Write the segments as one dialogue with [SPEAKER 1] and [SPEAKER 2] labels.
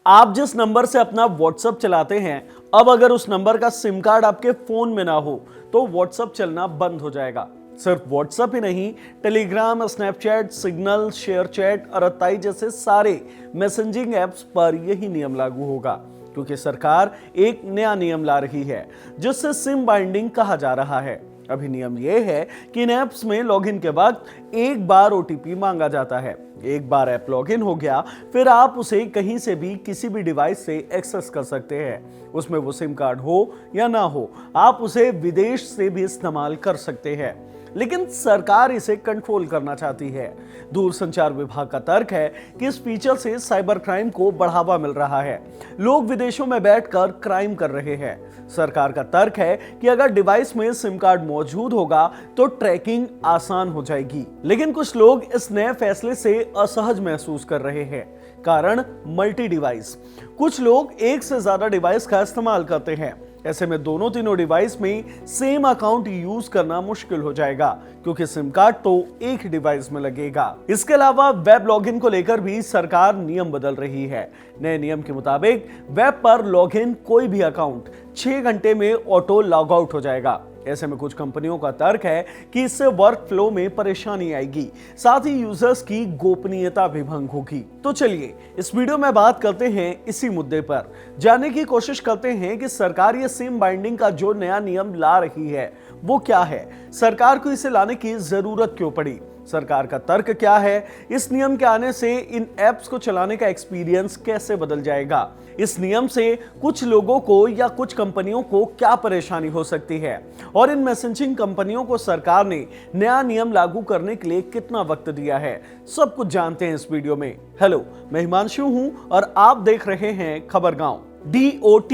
[SPEAKER 1] आप जिस नंबर से अपना व्हाट्सएप चलाते हैं, अब अगर उस नंबर का सिम कार्ड आपके फोन में ना हो तो व्हाट्सएप चलना बंद हो जाएगा। सिर्फ व्हाट्सएप ही नहीं, Telegram, Snapchat, signal, share chat और अताई जैसे सारे मैसेजिंग एप्स पर यही नियम लागू होगा, क्योंकि सरकार एक नया नियम ला रही है जिससे सिम बाइंडिंग कहा जा रहा है। अभी नियम यह है कि इन ऐप्स में लॉगिन के वक्त एक बार ओटीपी मांगा जाता है। एक बार ऐप लॉगिन हो गया, फिर आप उसे कहीं से भी किसी भी डिवाइस से एक्सेस कर सकते हैं। उसमें वो सिम कार्ड हो या ना हो, आप उसे विदेश से भी इस्तेमाल कर सकते हैं। लेकिन सरकार इसे कंट्रोल करना चाहती है। दूरसंचार विभाग का तर्क है कि इस फीचर से साइबर क्राइम को बढ़ावा मिल रहा है। लोग विदेशों में बैठकर क्राइम कर रहे हैं। सरकार का तर्क है कि अगर डिवाइस में सिम कार्ड मौजूद होगा तो ट्रैकिंग आसान हो जाएगी। लेकिन कुछ लोग इस नए फैसले से असहज महसूस कर रहे हैं। कारण मल्टी डिवाइस। कुछ लोग एक से ज्यादा डिवाइस का इस्तेमाल करते हैं। ऐसे में दोनों तीनों डिवाइस में सेम अकाउंट यूज करना मुश्किल हो जाएगा, क्योंकि सिम कार्ड तो एक ही डिवाइस में लगेगा। इसके अलावा वेब लॉगिन को लेकर भी सरकार नियम बदल रही है। नए नियम के मुताबिक वेब पर लॉगिन कोई भी अकाउंट 6 घंटे में ऑटो लॉग आउट हो जाएगा। ऐसे में कुछ कंपनियों का तर्क है कि इससे वर्क फ्लो में परेशानी आएगी, साथ ही यूजर्स की गोपनीयता भी भंग होगी। तो चलिए इस वीडियो में बात करते हैं इसी मुद्दे पर। जानने की कोशिश करते हैं कि सरकार ये सिम बाइंडिंग का जो नया नियम ला रही है वो क्या है, सरकार को इसे लाने की जरूरत क्यों पड़ी, सरकार का तर्क क्या है, इस नियम के आने से इन ऐप्स को चलाने का एक्सपीरियंस कैसे बदल जाएगा, इस नियम से कुछ लोगों को या कुछ कंपनियों को क्या परेशानी हो सकती है, और इन मैसेजिंग कंपनियों को सरकार ने नया नियम लागू करने के लिए कितना वक्त दिया है, सब कुछ जानते हैं इस वीडियो में। हेलो, मैं हिमांशु हूं और आप देख रहे हैं Khabargaon. DOT,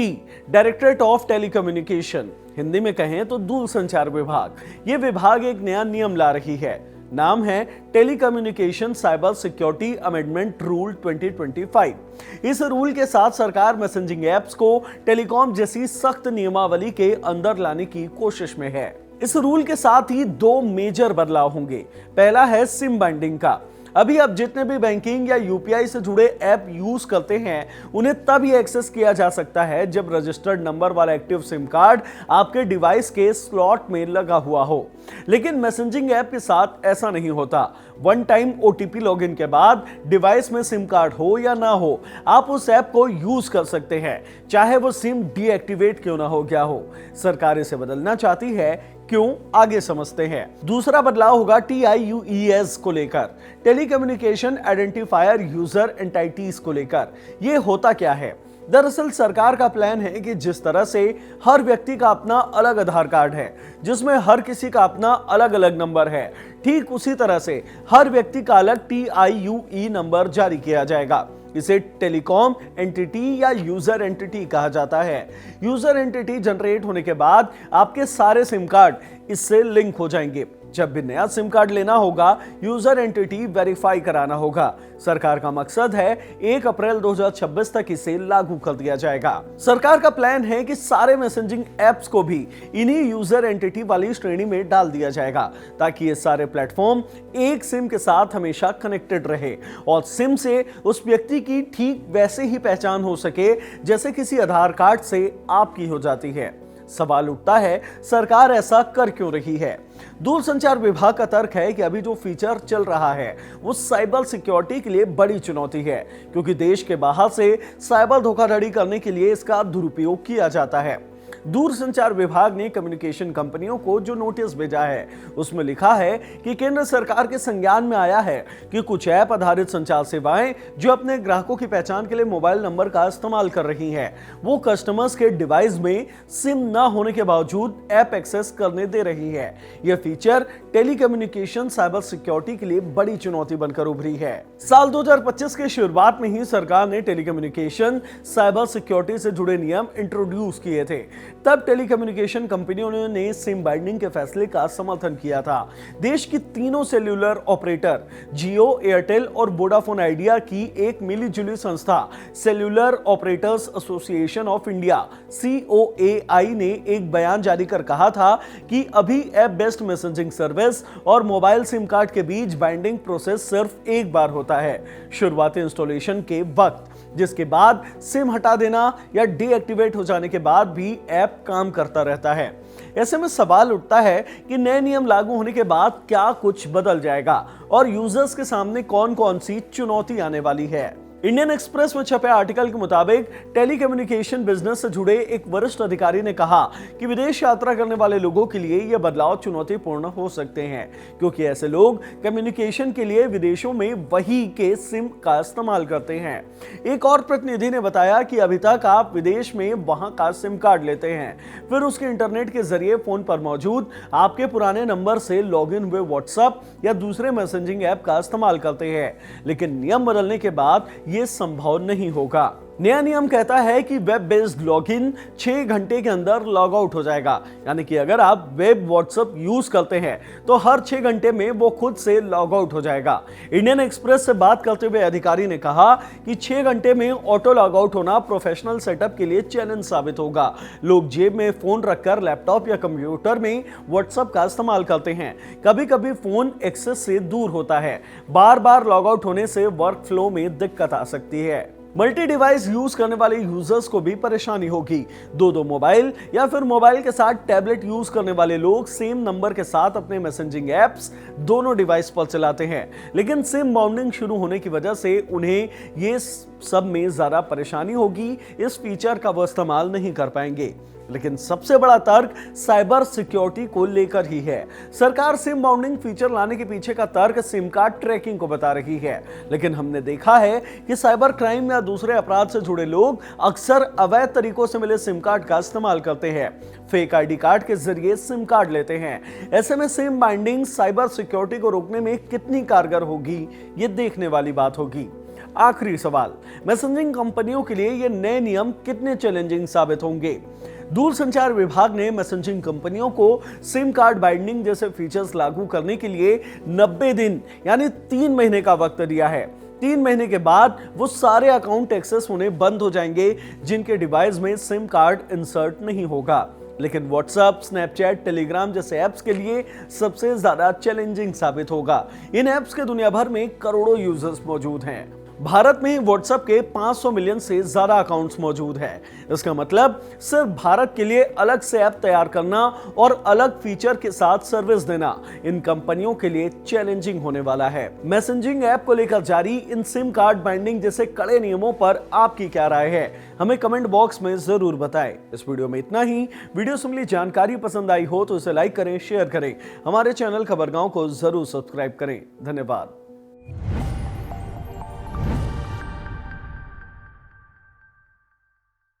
[SPEAKER 1] directorate of telecommunication, Hindi में कहें तो दूरसंचार विभाग, ये विभाग एक नया नियम ला रही है। नाम है telecommunication cyber security amendment rule 2025। इस रूल के साथ सरकार मैसेजिंग एप्स को टेलीकॉम जैसी सख्त नियमावली के अंदर लाने की कोशिश में है। इस रूल के साथ ही 2 मेजर बदलाव होंगे। पहला है सिम बाइंडिंग का। अभी आप जितने भी बैंकिंग या यूपीआई से जुड़े ऐप यूज करते हैं, उन्हें तभी एक्सेस किया जा सकता है जब रजिस्टर्ड नंबर वाला एक्टिव सिम कार्ड आपके डिवाइस के स्लॉट में लगा हुआ हो। लेकिन मैसेजिंग ऐप के साथ ऐसा नहीं होता। वन टाइम ओटीपी लॉगिन के बाद डिवाइस में सिम कार्ड हो या ना हो, आप उस ऐप को यूज कर सकते हैं, चाहे वो सिम डीएक्टिवेट क्यों ना हो गया हो। सरकार इसे बदलना चाहती है, क्यों, आगे समझते हैं। दूसरा बदलाव होगा TIUES को लेकर, टेलीकम्युनिकेशन आइडेंटिफायर यूजर एंटिटीज को लेकर। यह होता क्या है? दरअसल सरकार का प्लान है कि जिस तरह से हर व्यक्ति का अपना अलग आधार कार्ड है, जिसमें हर किसी का अपना अलग अलग नंबर है, ठीक उसी तरह से हर व्यक्ति का अलग TIUE नंबर जारी किया जाएगा। इसे टेलीकॉम एंटिटी या यूजर एंटिटी कहा जाता है। यूजर एंटिटी जनरेट होने के बाद आपके सारे सिम कार्ड इससे लिंक हो जाएंगे। जब भी नया सिम कार्ड लेना होगा, यूजर एंटिटी वेरीफाई कराना होगा। सरकार का मकसद है 1 अप्रैल 2026 तक इसे लागू कर दिया जाएगा। सरकार का प्लान है कि सारे मैसेजिंग एप्स को भी इन्हीं यूजर एंटिटी वाली श्रेणी में डाल दिया जाएगा, ताकि ये सारे प्लेटफॉर्म एक सिम के साथ हमेशा कनेक्टेड रहे और सिम से उस व्यक्ति की ठीक वैसे ही पहचान हो सके जैसे किसी आधार कार्ड से आपकी हो जाती है। सवाल उठता है, सरकार ऐसा कर क्यों रही है? दूरसंचार विभाग का तर्क है कि अभी जो फीचर चल रहा है वो साइबर सिक्योरिटी के लिए बड़ी चुनौती है, क्योंकि देश के बाहर से साइबर धोखाधड़ी करने के लिए इसका दुरुपयोग किया जाता है। दूरसंचार विभाग ने कम्युनिकेशन कंपनियों को जो नोटिस भेजा है उसमें लिखा है कि केंद्र सरकार के संज्ञान में आया है कि कुछ ऐप आधारित संचार सेवाएं जो अपने ग्राहकों की पहचान के लिए मोबाइल नंबर का इस्तेमाल कर रही हैं, वो कस्टमर्स के डिवाइस में सिम न होने के बावजूद ऐप एक्सेस करने दे रही है। यह फीचर टेलीकम्युनिकेशन साइबर सिक्योरिटी के लिए बड़ी चुनौती बनकर उभरी है। साल 2025 के शुरुआत में ही सरकार ने टेलीकम्युनिकेशन साइबर सिक्योरिटी से जुड़े नियम इंट्रोड्यूस किए थे। तब टेलीकम्युनिकेशन कंपनियों ने सिम बाइंडिंग के फैसले का समर्थन किया था। देश की तीनों सेल्यूलर ऑपरेटर जियो, एयरटेल और वोडाफोन आइडिया की एक मिलीजुली संस्था cellular operators association of India COAI ने एक बयान जारी कर कहा था कि अभी ऐप बेस्ड मैसेजिंग सर्विस और मोबाइल सिम कार्ड के बीच बाइंडिंग प्रोसेस सिर्फ एक बार होता है, शुरुआती इंस्टॉलेशन के वक्त। जिसके बाद सिम हटा देना या डीएक्टिवेट हो जाने के बाद भी ऐप काम करता रहता है। ऐसे में सवाल उठता है कि नए नियम लागू होने के बाद क्या कुछ बदल जाएगा और यूजर्स के सामने कौन कौन सी चुनौती आने वाली है। इंडियन एक्सप्रेस में छपे आर्टिकल के मुताबिक टेलीकम्युनिकेशन बिजनेस से जुड़े एक वरिष्ठ अधिकारी ने कहा कि विदेश यात्रा करने वाले लोगों के लिए यह बदलाव चुनौतीपूर्ण हो सकते हैं, क्योंकि ऐसे लोग कम्युनिकेशन के लिए विदेशों में वही के सिम का इस्तेमाल करते हैं। एक और प्रतिनिधि ने बताया कि अभी तक आप विदेश में वहां का सिम कार्ड लेते हैं, फिर उसके इंटरनेट के जरिए फोन पर मौजूद आपके पुराने नंबर से लॉग इन हुए व्हाट्सएप या दूसरे मैसेजिंग ऐप का इस्तेमाल करते हैं, लेकिन नियम बदलने के बाद ये संभव नहीं होगा। नया नियम कहता है कि वेब बेस्ड लॉगिन 6 घंटे के अंदर लॉग आउट हो जाएगा, यानी कि अगर आप वेब व्हाट्सएप यूज करते हैं तो हर 6 घंटे में वो खुद से लॉग आउट हो जाएगा। इंडियन एक्सप्रेस से बात करते हुए अधिकारी ने कहा कि 6 घंटे में ऑटो लॉग आउट होना प्रोफेशनल सेटअप के लिए चैलेंज साबित होगा। लोग जेब में फोन रखकर लैपटॉप या कंप्यूटर में व्हाट्सएप का इस्तेमाल करते हैं। कभी कभी फोन एक्सेस से दूर होता है। बार बार लॉग आउट होने से वर्क फ्लो में दिक्कत आ सकती है। मल्टी डिवाइस यूज करने वाले यूजर्स को भी परेशानी होगी। दो मोबाइल या फिर मोबाइल के साथ टैबलेट यूज करने वाले लोग सेम नंबर के साथ अपने मैसेजिंग एप्स दोनों डिवाइस पर चलाते हैं, लेकिन सिम बाउंडिंग शुरू होने की वजह से उन्हें ये सब में ज्यादा परेशानी होगी। इस फीचर का वो इस्तेमाल नहीं कर पाएंगे। लेकिन सबसे बड़ा तर्क साइबर सिक्योरिटी को लेकर ही है। सरकार सिम बाउंडिंग फीचर लाने के पीछे का तर्क सिम कार्ड ट्रैकिंग को बता रही है, लेकिन हमने देखा है कि साइबर क्राइम या दूसरे अपराध से जुड़े लोग अक्सर अवैध तरीकों से मिले सिम कार्ड का इस्तेमाल करते हैं। फेक आईडी कार्ड के जरिए सिम कार्ड लेते हैं। ऐसे में सिम बाइंडिंग साइबर सिक्योरिटी को रोकने में कितनी कारगर होगी, ये देखने वाली बात होगी। आखिरी सवाल, मैसेजिंग कंपनियों के लिए ये नए नियम कितने चैलेंजिंग साबित होंगे? दूरसंचार विभाग ने मैसेजिंग कंपनियों को सिम कार्ड बाइंडिंग जैसे फीचर्स लागू करने के लिए 90 दिन यानी 3 महीने का वक्त दिया है। 3 महीने के बाद वो सारे अकाउंट एक्सेस होने बंद हो जाएंगे जिनके डिवाइस में सिम कार्ड इंसर्ट नहीं होगा। लेकिन व्हाट्सएप, स्नैपचैट, टेलीग्राम जैसे ऐप्स के लिए सबसे ज्यादा चैलेंजिंग साबित होगा। इन ऐप्स के दुनिया भर में करोड़ों यूजर्स मौजूद हैं। भारत में व्हाट्सएप के 500 मिलियन से ज्यादा अकाउंट्स मौजूद हैं। इसका मतलब सिर्फ भारत के लिए अलग से ऐप तैयार करना और अलग फीचर के साथ सर्विस देना इन कंपनियों के लिए चैलेंजिंग होने वाला है। मैसेजिंग ऐप को लेकर जारी इन सिम कार्ड बाइंडिंग जैसे कड़े नियमों पर आपकी क्या राय है, हमें कमेंट बॉक्स में जरूर बताएं। इस वीडियो में इतना ही। वीडियो से मिली जानकारी पसंद आई हो तो इसे लाइक करें, शेयर करें। हमारे चैनल खबरगांव को जरूर सब्सक्राइब करें। धन्यवाद।